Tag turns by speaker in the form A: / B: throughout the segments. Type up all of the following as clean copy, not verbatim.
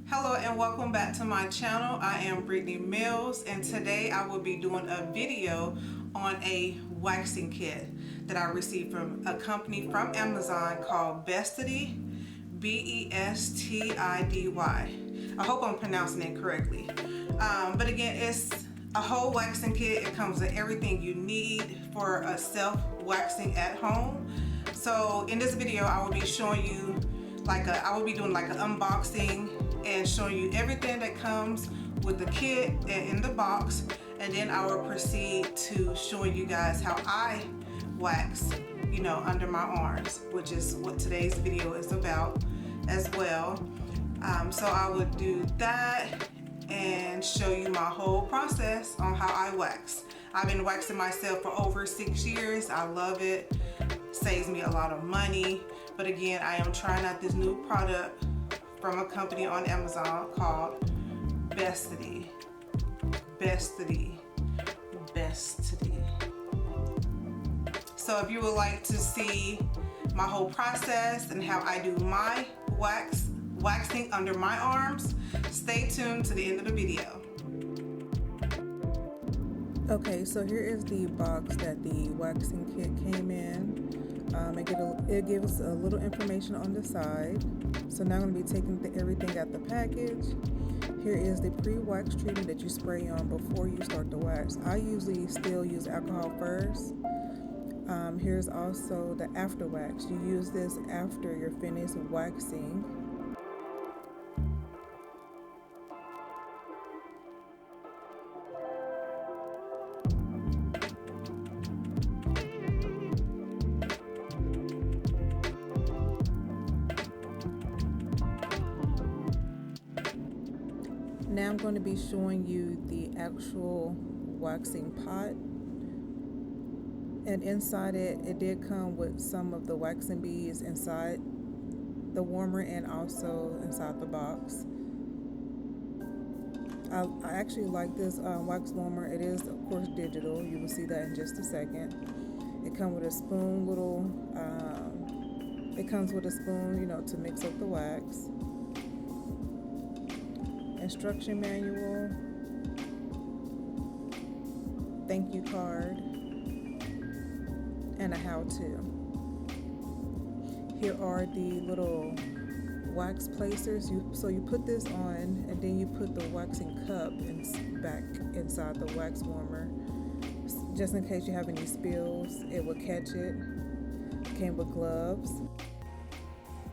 A: Hello and welcome back to my channel. I am Brittany Mills, and today I will be doing a video on a waxing kit that I received from a company from Amazon called Bestidy, Bestidy. I hope I'm pronouncing it correctly. But again, it's a whole waxing kit. It comes with everything you need for a self-waxing at home. So in this video, I will be showing you I will be doing like an unboxing and showing you everything that comes with the kit and in the box, and then I will proceed to showing you guys how I wax, under my arms, which is what today's video is about as well. So I would do that and show you my whole process on how I wax. I've been waxing myself for over 6 years. I love it. Saves me a lot of money. But again, I am trying out this new product from a company on Amazon called Bestidy. So if you would like to see my whole process and how I do my waxing under my arms, stay tuned to the end of the video.
B: Okay, so here is the box that the waxing kit came in. It gives a little information on the side. So now I'm going to be taking everything out the package. Here is the pre-wax treatment that you spray on before you start the wax. I usually still use alcohol first. Here's also the after wax. You use this after you're finished waxing. Now I'm going to be showing you the actual waxing pot, and inside it did come with some of the waxing beads inside the warmer and also inside the box. I actually like this wax warmer. It is of course digital. You will see that in just a second. It comes with a spoon, it comes with a spoon, to mix up the wax. Instruction manual, thank you card, and a how-to. Here are the little wax placers. So you put this on, and then you put the waxing cup back inside the wax warmer, just in case you have any spills. It will catch it. Came with gloves.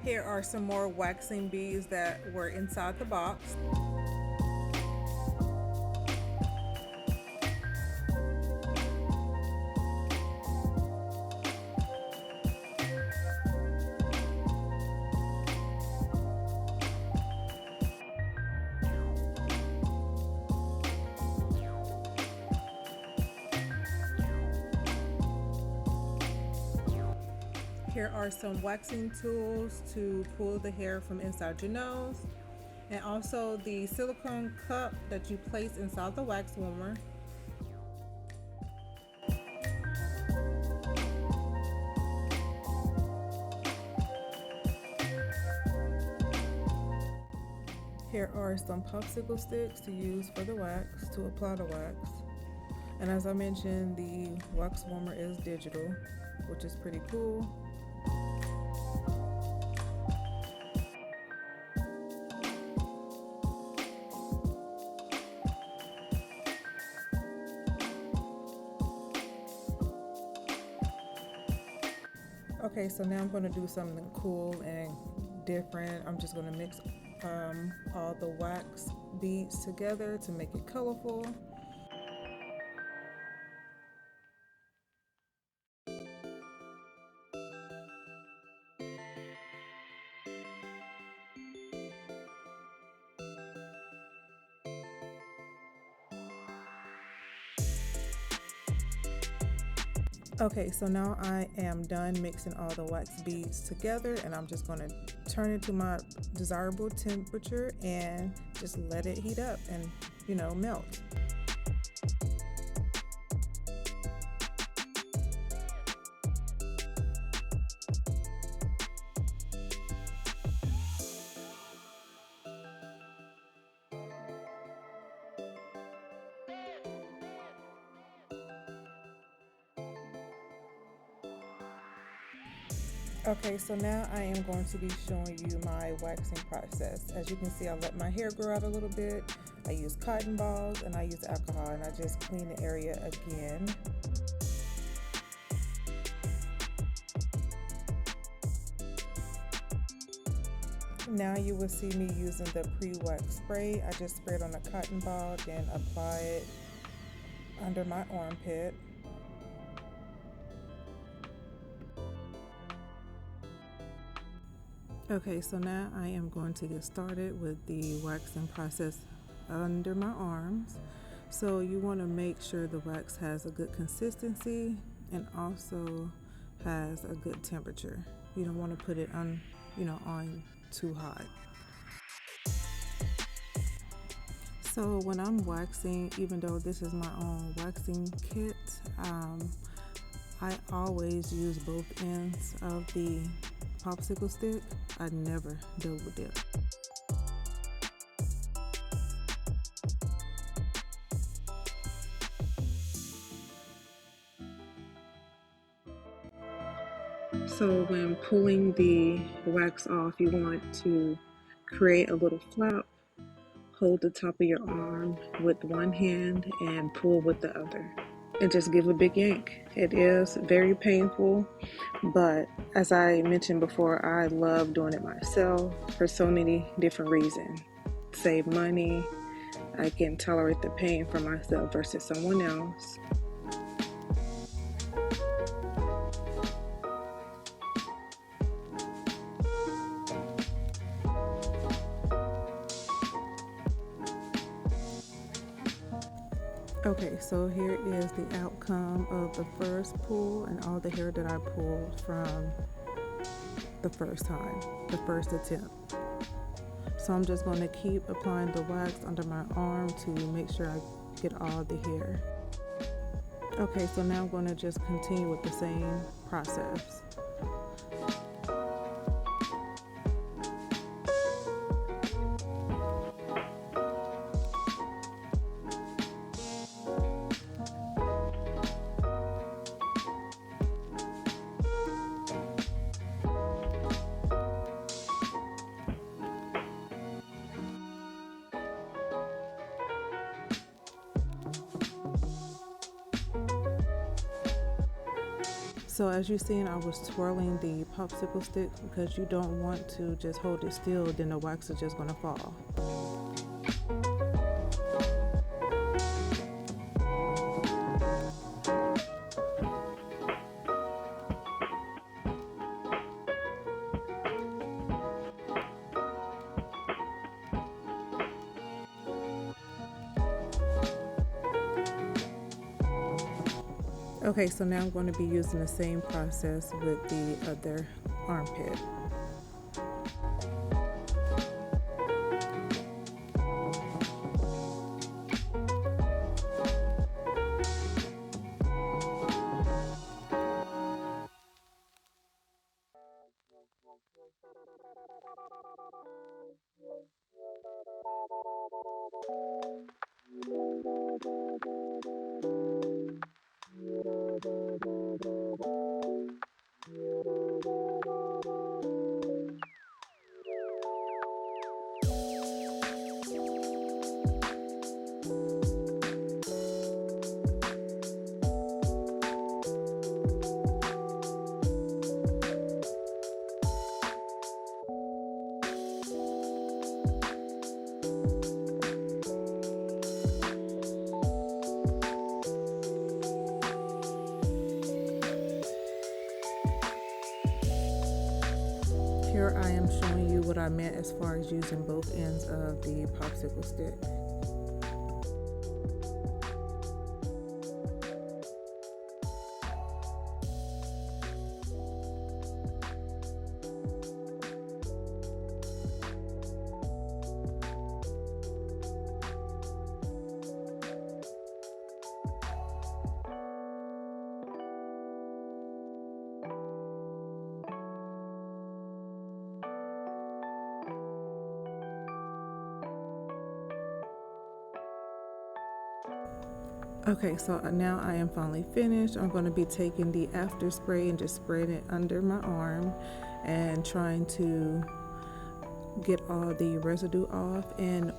B: Here are some more waxing beads that were inside the box. Here are some waxing tools to pull the hair from inside your nose, and also the silicone cup that you place inside the wax warmer. Here are some popsicle sticks to use for the wax, to apply the wax. And as I mentioned, the wax warmer is digital, which is pretty cool. Okay, so now I'm going to do something cool and different. I'm just going to mix all the wax beads together to make it colorful. Okay, so now I am done mixing all the wax beads together, and I'm just going to turn it to my desirable temperature and just let it heat up and, melt. Okay, so now I am going to be showing you my waxing process. As you can see, I let my hair grow out a little bit. I use cotton balls and I use alcohol, and I just clean the area again. Now you will see me using the pre-wax spray. I just spray it on a cotton ball, then apply it under my armpit. Okay, so now I am going to get started with the waxing process under my arms. So you want to make sure the wax has a good consistency and also has a good temperature. You don't want to put it on, on too hot. So when I'm waxing, even though this is my own waxing kit, I always use both ends of the popsicle stick. I never double dip. So when pulling the wax off, you want to create a little flap. Hold the top of your arm with one hand and pull with the other. And just give a big yank. It is very painful, but as I mentioned before, I love doing it myself for so many different reasons. Save money, I can tolerate the pain for myself versus someone else. Okay, so here is the outcome of the first pull and all the hair that I pulled from the first time, the first attempt. So I'm just going to keep applying the wax under my arm to make sure I get all the hair. Okay, so now I'm going to just continue with the same process. So as you've seen, I was twirling the popsicle stick because you don't want to just hold it still, then the wax is just going to fall. Okay, so now I'm going to be using the same process with the other armpit. Here I am showing you what I meant as far as using both ends of the popsicle stick. Okay, so now I am finally finished. I'm going to be taking the after spray and just spraying it under my arm. and trying to get all the residue off, and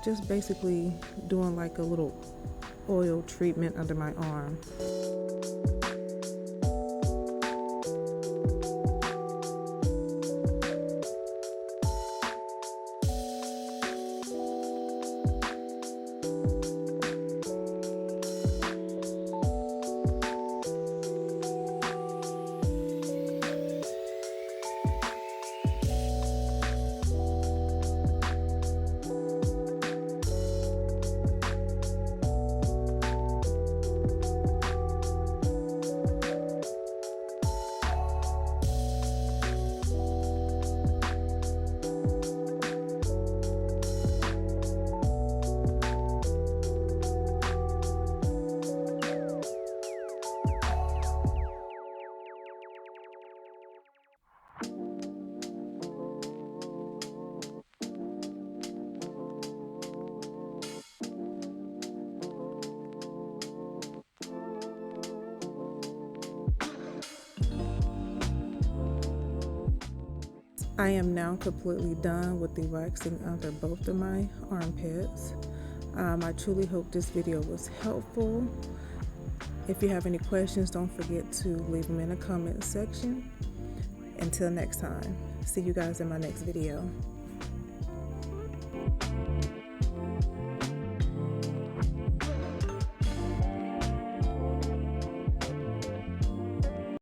B: just basically doing like a little oil treatment under my arm. I am now completely done with the waxing under both of my armpits. I truly hope this video was helpful. If you have any questions, don't forget to leave them in the comment section. Until next time, see you guys in my next video.